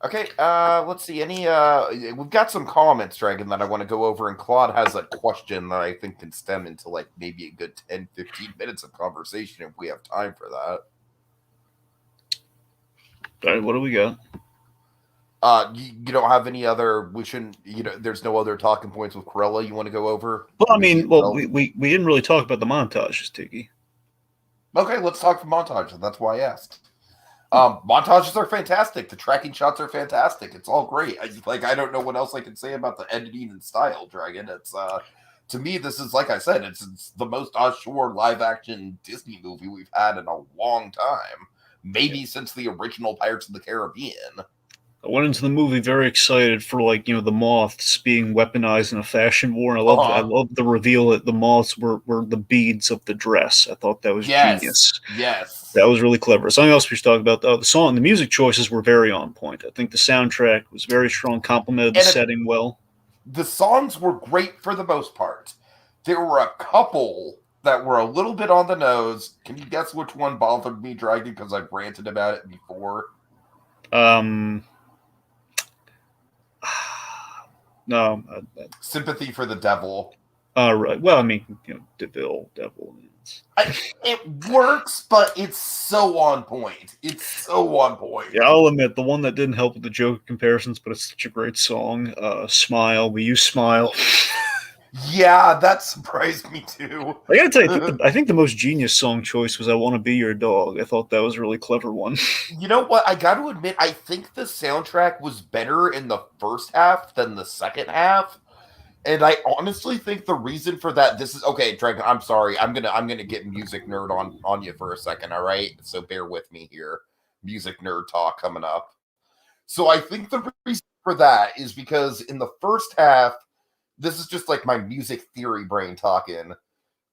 Okay, let's see. We've got some comments, Dragon, that I want to go over, and Claude has a question that I think can stem into like maybe a good 10, 15 minutes of conversation if we have time for that. All right, what do we got? You don't have any other? We shouldn't. There's no other talking points with Corella you want to go over? Well, I mean, we didn't really talk about the montages, Tiki. Okay, let's talk for montages. That's why I asked. Montages are fantastic. The tracking shots are fantastic. It's all great. I don't know what else I can say about the editing and style, Dragon. It's to me, this is like I said, it's the most ashore live action Disney movie we've had in a long time, maybe since the original Pirates of the Caribbean. I went into the movie very excited for the moths being weaponized in a fashion war, and I love the reveal that the moths were the beads of the dress. I thought that was genius. Yes, that was really clever. Something else we should talk about, the song, the music choices were very on point. I think the soundtrack was very strong, complemented the setting well. The songs were great for the most part. There were a couple that were a little bit on the nose. Can you guess which one bothered me, Dragon? Because I've ranted about it before. No. Sympathy for the Devil. Right. Well, I mean, devil. It works, but it's so on point. Yeah, I'll admit, the one that didn't help with the joke comparisons, but it's such a great song. Smile. Will you smile? Yeah, that surprised me too. I gotta tell you, I think the most genius song choice was I Want to Be Your Dog. I thought that was a really clever one. You know what? I gotta admit, I think the soundtrack was better in the first half than the second half. And I honestly think the reason for that, this is okay, Dragon, I'm sorry. I'm gonna get music nerd on you for a second, all right? So bear with me here. Music nerd talk coming up. So I think the reason for that is because in the first half, this is just like my music theory brain talking.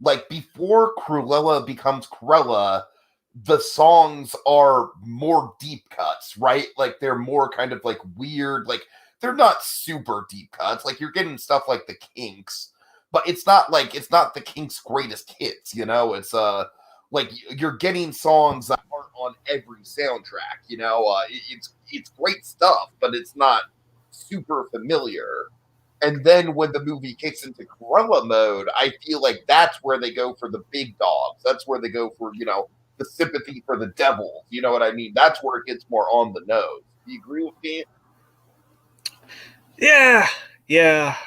Like before Cruella becomes Corella, the songs are more deep cuts, right? Like they're more kind of like weird, like they're not super deep cuts. Like you're getting stuff like the Kinks, but it's not the Kinks' greatest hits, It's like you're getting songs that aren't on every soundtrack, It's great stuff, but it's not super familiar. And then when the movie kicks into Corella mode, I feel like that's where they go for the big dogs. That's where they go for, the sympathy for the devil. You know what I mean? That's where it gets more on the nose. Do you agree with me? Yeah,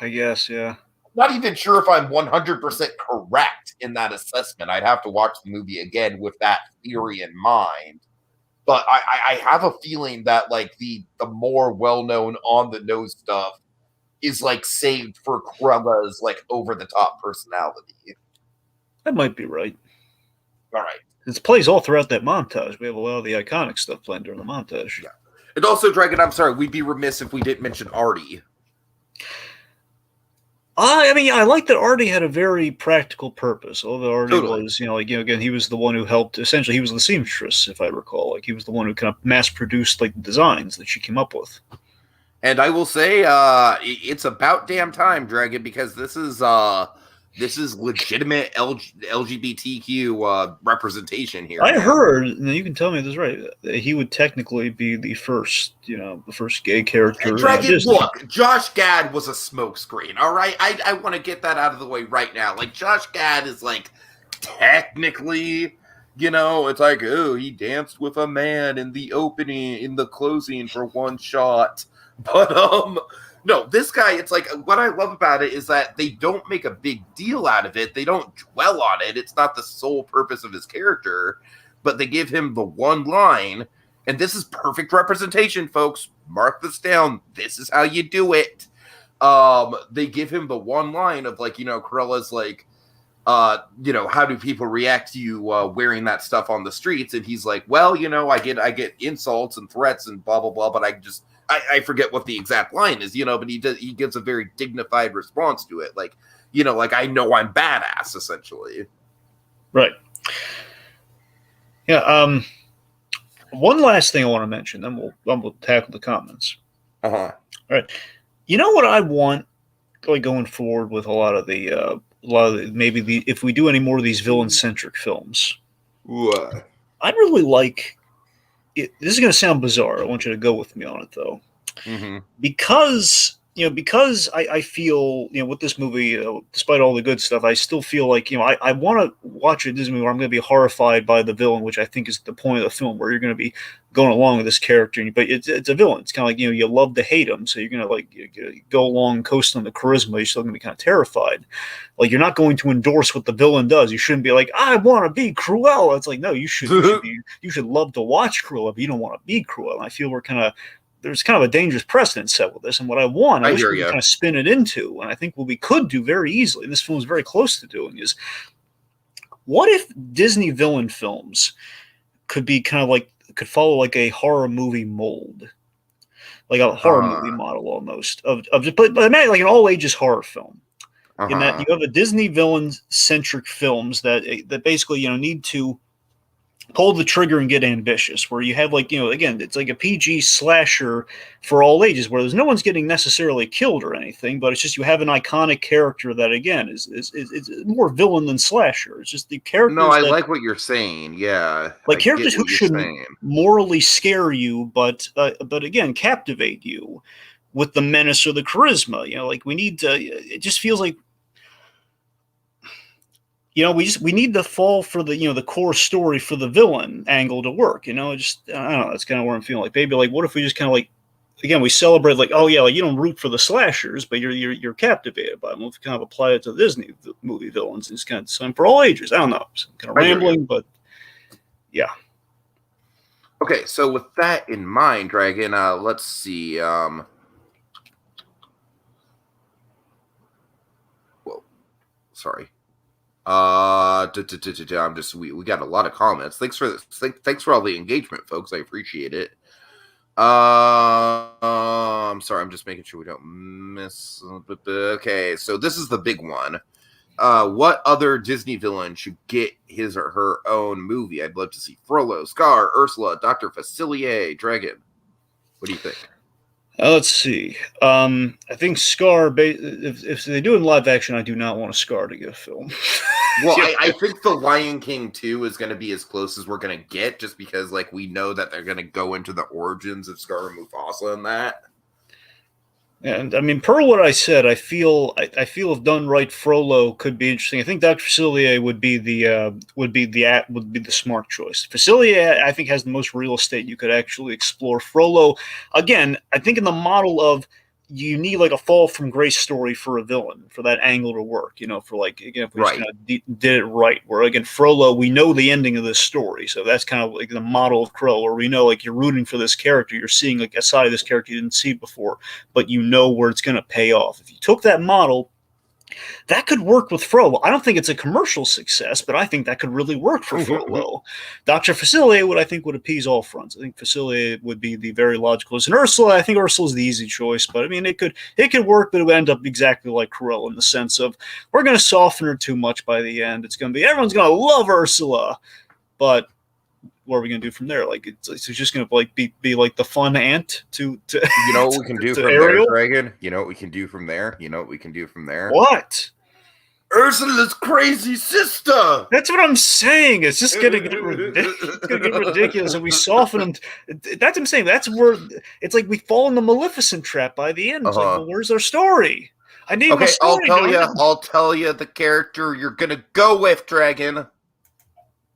I guess, yeah. Not even sure if I'm 100% correct in that assessment. I'd have to watch the movie again with that theory in mind. But I have a feeling that like the more well-known on-the-nose stuff is like saved for Corella's like over the top personality. That might be right. All right. It plays all throughout that montage. We have a lot of the iconic stuff playing during the montage. Yeah. And also, Dragon, I'm sorry, we'd be remiss if we didn't mention Artie. I mean, I like that Artie had a very practical purpose. Although Artie was, again, he was the one who helped. Essentially, he was the seamstress, if I recall. Like he was the one who kind of mass produced like the designs that she came up with. And I will say, it's about damn time, Dragon, because this is legitimate LGBTQ representation here. I heard, and you can tell me this is right, that he would technically be the first gay character. Dragon, look, Josh Gad was a smokescreen, all right? I want to get that out of the way right now. Like, Josh Gad is like technically, you know, it's like, oh, he danced with a man in the opening, in the closing for one shot. But no, this guy, it's like, what I love about it is that they don't make a big deal out of it. They don't dwell on it. It's not the sole purpose of his character, but they give him the one line. And this is perfect representation, folks. Mark this down. This is how you do it. They give him the one line of, like, you know, Corella's like, you know, how do people react to you wearing that stuff on the streets? And he's like, well, you know, I get insults and threats and blah blah blah, but I forget what the exact line is, you know, but he gives a very dignified response to it, like, you know, like, I know I'm badass, essentially. Right. Yeah. One last thing I want to mention, then we'll tackle the comments. All right. You know what I want, like, going forward with a lot of the maybe if we do any more of these villain-centric films. What? I'd really like it. This is going to sound bizarre. I want you to go with me on it, though. Mm-hmm. Because I feel, you know, with this movie, despite all the good stuff, I still feel like, you know, I want to watch a Disney movie where I'm going to be horrified by the villain, which I think is the point of the film, where you're going to be going along with this character, but it's a villain. It's kind of like, you know, you love to hate him, so you're going to, like, you go along coasting on the charisma. You're still going to be kind of terrified. Like, you're not going to endorse what the villain does. You shouldn't be like, I want to be Cruella. It's like, no, you should love to watch Cruella, but you don't want to be Cruella. And I feel there's kind of a dangerous precedent set with this, and what I wish we could kind of spin it into, and I think what we could do very easily, and this film is very close to doing, is what if Disney villain films could be kind of like, could follow like a horror movie mold, like a horror movie model almost but I mean, like an all ages horror film. In that you have a Disney villain centric films that basically, you know, need to pull the trigger and get ambitious, where you have, like, you know, again, it's like a PG slasher for all ages, where there's no one's getting necessarily killed or anything, but it's just you have an iconic character that, again, is more villain than slasher. It's just the characters. No, I like what you're saying. Yeah, like characters who shouldn't morally scare you, but again, captivate you with the menace or the charisma. You know, like, we need to. It just feels like, you know, we need to fall for the, you know, the core story for the villain angle to work. You know, just, I don't know. That's kind of where I'm feeling like, maybe, like, what if we just kind of, like, again, we celebrate, like, oh yeah, like, you don't root for the slashers, but you're captivated by them. We'll kind of apply it to Disney movie villains. It's kind of something for all ages. I don't know. It's kind of rambling, but yeah. Okay, so with that in mind, Dragon, let's see. Whoa, sorry. I'm just we got a lot of comments. Thanks for all the engagement, folks. I appreciate it. I'm sorry, I'm just making sure we don't miss. Okay, so this is the big one. What other Disney villain should get his or her own movie? I'd love to see Frollo, Scar, Ursula, Dr. Facilier, Dragon. What do you think? Let's see. I think Scar, if they do in live action, I do not want a Scar to get a film. Well, I think The Lion King 2 is going to be as close as we're going to get, just because, like, we know that they're going to go into the origins of Scar and Mufasa and that. And I mean, per what I said, I feel if done right, Frollo could be interesting. I think Dr. Facilier would be the smart choice. Facilier, I think, has the most real estate you could actually explore. Frollo, again, I think in the model of, you need, like, a fall from grace story for a villain, for that angle to work, you know, for, like, again, if we just kind of did it right, where, again, Frollo, we know the ending of this story, so that's kind of like the model of Cruella, where we know, like, you're rooting for this character, you're seeing, like, a side of this character you didn't see before, but you know where it's going to pay off. If you took that model, that could work with Frollo. I don't think it's a commercial success, but I think that could really work for Frollo. Dr. Facilier, I think, would appease all fronts. I think Facilier would be the very logical. And Ursula, I think Ursula's the easy choice, but I mean, it could work, but it would end up exactly like Corella, in the sense of, we're going to soften her too much by the end. It's going to be, everyone's going to love Ursula, but what are we going to do from there? Like, it's just going to, like, be like the fun aunt to you know what we can do from Ariel? there, Dragon? You know what we can do from there? What? Ursula's crazy sister. That's what I'm saying. It's just going to get ridiculous, and we soften them. That's what I'm saying. That's where it's like we fall in the Maleficent trap by the end. It's like, well, where's our story? I need my Okay, I'll story. tell darn you. it. I'll tell you the character you're gonna go with, Dragon.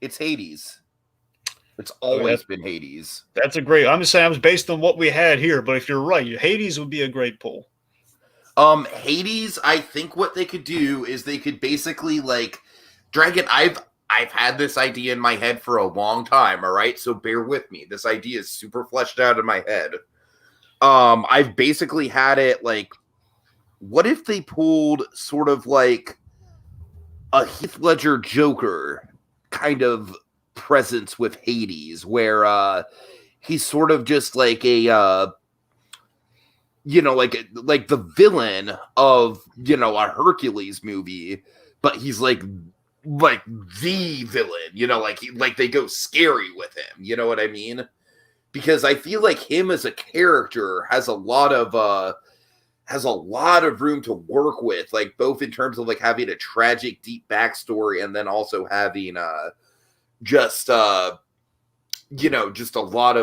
It's Hades. It's always been Hades. That's a great. I'm just saying I was based on what we had here, but if you're right, Hades would be a great pull. Hades, I think what they could do is they could basically like Dragon. I've had this idea in my head for a long time. All right, so bear with me. This idea is super fleshed out in my head. I've basically had it like, what if they pulled sort of like a Heath Ledger Joker kind of presence with Hades, where he's sort of just like a like the villain of a Hercules movie, but he's like the villain, like they go scary with him, you know what I mean? Because I feel like him as a character has a lot of room to work with, like both in terms of like having a tragic deep backstory and then also having just a lot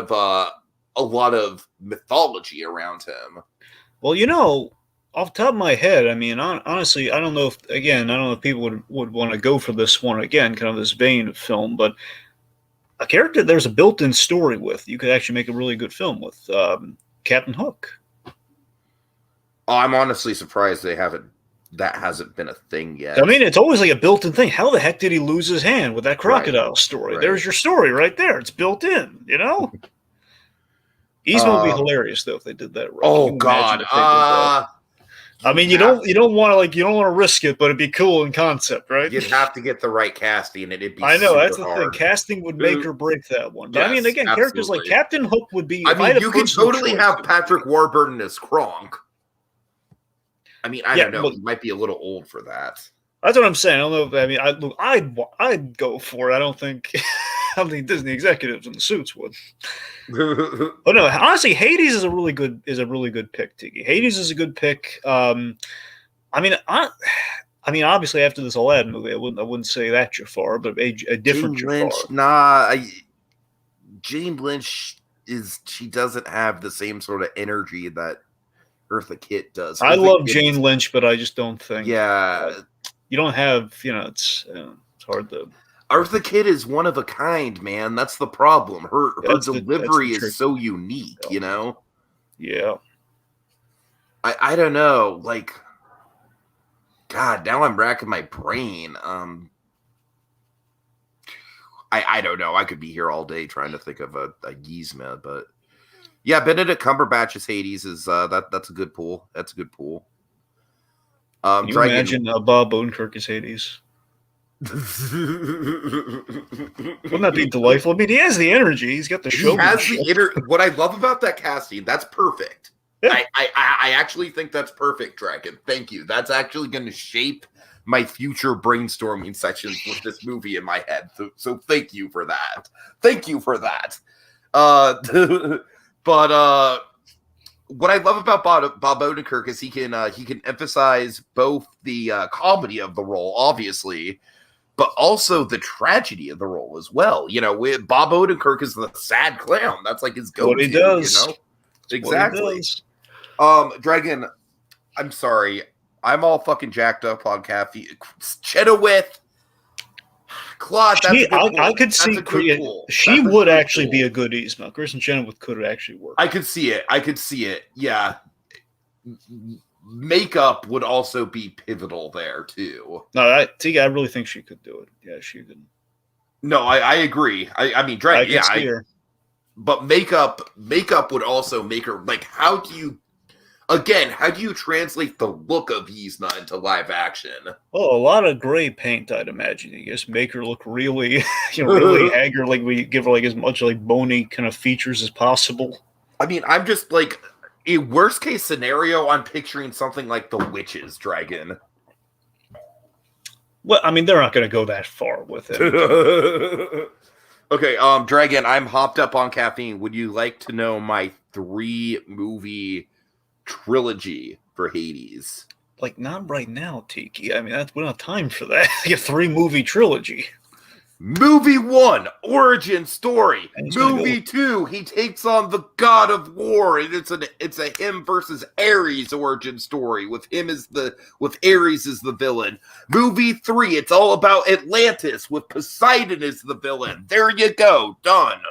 of mythology around him. Well, off the top of my head, I mean, honestly, I don't know if people would want to go for this one again, kind of this vein of film, but a character there's a built-in story with, you could actually make a really good film with Captain Hook. I'm honestly surprised that hasn't been a thing yet. I mean, it's always like a built-in thing. How the heck did he lose his hand with that crocodile story? Right. There's your story right there. It's built in, Eastman would be hilarious though if they did that right. Oh God! I mean, you don't want to risk it, but it'd be cool in concept, right? You'd have to get the right casting, and it'd be. I know that's the hard. thing. Casting would make or break that one. But yes, I mean, again, absolutely. Characters like Captain Hook would be. I mean, you could totally have Patrick Warburton as Kronk. I mean, I don't know. He might be a little old for that. That's what I'm saying. I don't know. I mean, I'd go for it. I don't think Disney executives in the suits would. But no, honestly, Hades is a really good pick, Tiki. Hades is a good pick. I mean, obviously after this Aladdin movie, I wouldn't say that Jafar, but a different Jane Lynch, Jafar. Jane Lynch she doesn't have the same sort of energy that Eartha Kitt does. I love Jane Lynch, but I just don't think. Yeah. You don't have, it's hard to. Eartha Kitt is one of a kind, man. That's the problem. Her delivery is so unique, Yeah. I don't know. Like, God, now I'm racking my brain. I don't know. I could be here all day trying to think of a Yzma, but yeah, Benedict Cumberbatch's Hades is that's a good pull. That's a good pull. Can you imagine Bob Odenkirk as Hades? Wouldn't that be delightful? I mean, he has the energy. He's got the show. What I love about that casting, that's perfect. Yeah. I actually think that's perfect, Dragon. Thank you. That's actually going to shape my future brainstorming sessions with this movie in my head. So thank you for that. Thank you for that. But what I love about Bob Odenkirk is he can emphasize both the comedy of the role, obviously, but also the tragedy of the role as well. Bob Odenkirk is the sad clown. That's like his go-to. What he does. Exactly. What he does. Dragon, I'm sorry. I'm all fucking jacked up on caffeine. Chenoweth, Claude. I could see she would actually be a good Yzma. Kristen Chenoweth could actually work. I could see it. Yeah. Makeup would also be pivotal there too. No, I really think she could do it. Yeah, she could. No, I agree. I mean, Dragon. I see her. But makeup would also make her like. How do you translate the look of Yzma into live action? Oh, a lot of gray paint, I'd imagine. You just make her look really, really haggard. Like we give her like as much like bony kind of features as possible. I mean, I'm just like, a worst case scenario, I'm picturing something like The Witches, Dragon. Well, I mean, they're not going to go that far with it. Okay, Dragon, I'm hopped up on caffeine. Would you like to know my 3-movie trilogy for Hades? Like, not right now, Tiki. I mean, we don't have time for that. Like a 3-movie trilogy. Movie 1, origin story. And Movie 2, he takes on the god of war, and it's a him versus Ares origin story with Ares as the villain. Movie 3, it's all about Atlantis with Poseidon as the villain. There you go, done.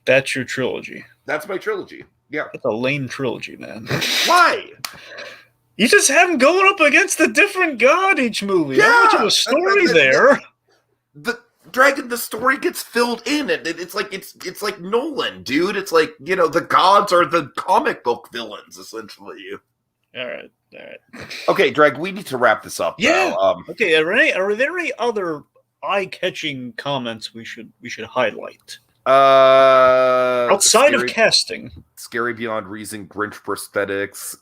That's your trilogy. That's my trilogy. Yeah. That's a lame trilogy, man. Why? You just have them going up against a different god each movie. Yeah, How much of a story there? The story gets filled in, and it's like Nolan, dude. It's like, the gods are the comic book villains, essentially. All right. Okay, Drag, we need to wrap this up. Yeah. Now. Okay. Are there any other eye-catching comments we should highlight? Outside of casting, Scary Beyond Reason, Grinch prosthetics.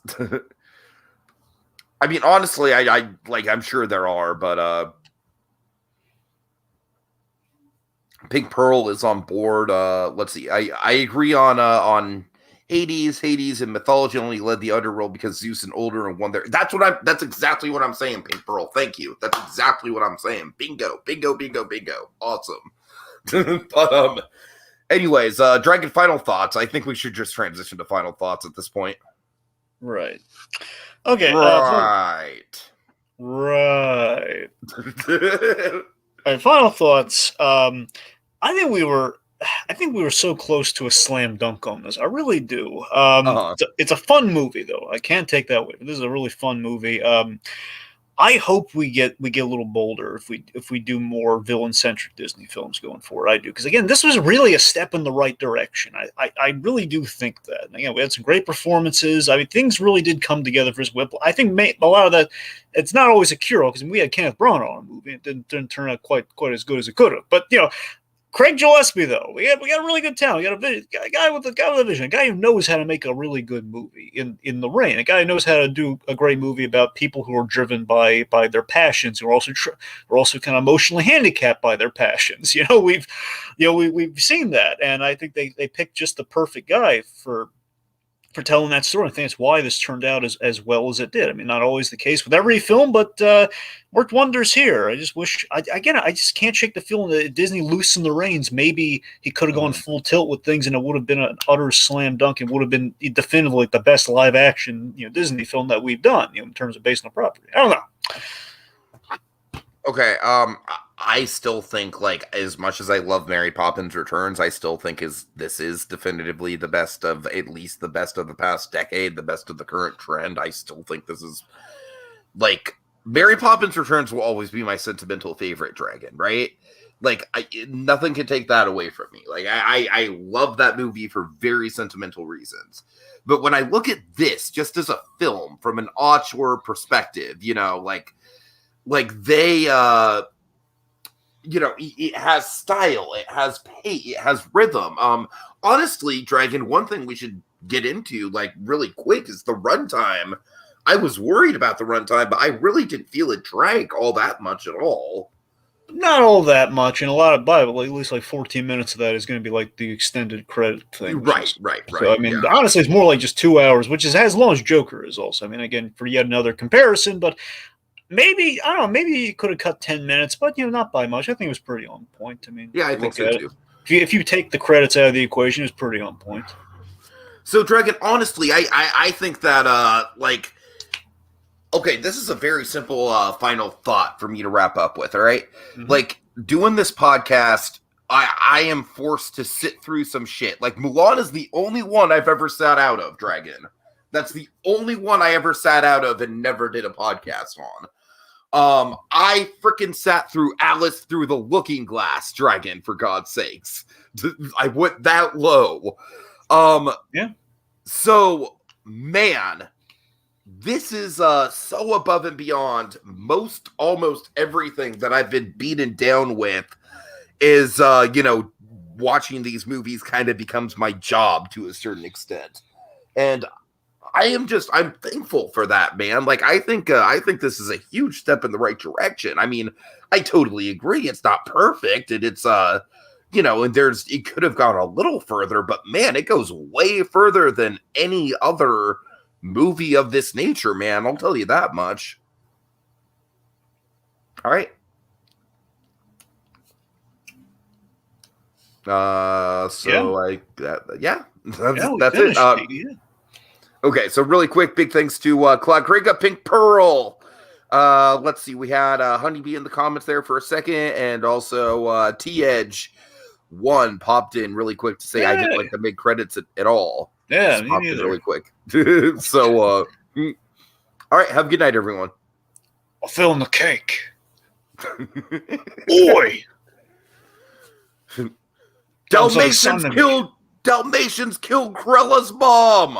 I mean, honestly, I'm sure there are, but Pink Pearl is on board. Let's see. I agree on Hades. Hades in mythology only led the underworld because Zeus and older and won there. That's exactly what I'm saying, Pink Pearl. Thank you. That's exactly what I'm saying. Bingo. Awesome. But anyways, Dragon, final thoughts. I think we should just transition to final thoughts at this point. Right. Okay. Right. Right. All right, final thoughts. I think we were so close to a slam dunk on this. I really do. It's a fun movie, though. I can't take that away. This is a really fun movie. I hope we get a little bolder if we do more villain-centric Disney films going forward. I do, because again, this was really a step in the right direction. I really do think that. And again, we had some great performances. I mean, things really did come together for this whip. I think a lot of that, it's not always a cure-all, because we had Kenneth Branagh on a movie. It didn't turn out quite as good as it could have. But Craig Gillespie, though, we got a really good talent. We got a guy with a vision, a guy who knows how to make a really good movie in the rain, a guy who knows how to do a great movie about people who are driven by their passions, who are also kind of emotionally handicapped by their passions. We've seen that, and I think they picked just the perfect guy for telling that story. I think that's why this turned out as well as it did. I mean, not always the case with every film, but worked wonders here. I just wish, I just can't shake the feeling that Disney loosened the reins. Maybe he could have gone full tilt with things, and it would have been an utter slam dunk. It would have been definitively the best live action Disney film that we've done in terms of based on property. I don't know. Okay, I still think, as much as I love Mary Poppins Returns, I still think this is definitively the best of, at least the best of the past decade, the best of the current trend. I still think this is, Mary Poppins Returns will always be my sentimental favorite Dragon, right? Nothing can take that away from me. I love that movie for very sentimental reasons. But when I look at this, just as a film, from an auteur perspective, it has style, it has pace, it has rhythm. Honestly, Dragon, one thing we should get into, really quick, is the runtime. I was worried about the runtime, but I really didn't feel it drag all that much at all. Not all that much, and a lot of Bible, at least 14 minutes of that is going to be the extended credit thing. Right. So, I mean, honestly, it's more just 2 hours, which is as long as Joker is also. I mean, again, for yet another comparison, but maybe, I don't know, maybe you could have cut 10 minutes, but, not by much. I think it was pretty on point. I mean, yeah, I think so too. If you take the credits out of the equation, it's pretty on point. So, Dragon, honestly, I think that, okay, this is a very simple final thought for me to wrap up with, all right? Mm-hmm. Doing this podcast, I am forced to sit through some shit. Mulan is the only one I've ever sat out of, Dragon. That's the only one I ever sat out of and never did a podcast on. I freaking sat through Alice Through the Looking Glass, Dragon, for God's sakes. I went that low. Yeah. So, man, this is so above and beyond almost everything that I've been beaten down with is, watching these movies kind of becomes my job to a certain extent. And I'm thankful for that, man. I think this is a huge step in the right direction. I mean, I totally agree. It's not perfect, and it's, and it could have gone a little further, but man, it goes way further than any other movie of this nature, man. I'll tell you that much. All right. That's it. Okay, so really quick, big thanks to Claude Krega, Pink Pearl. Let's see, we had Honeybee in the comments there for a second, and also T-Edge 1 popped in really quick to say I didn't like the mid credits at all. Yeah, just popped in really quick. So, all right, have a good night, everyone. I'll fill in the cake. Boy! Dalmatians killed Corella's mom!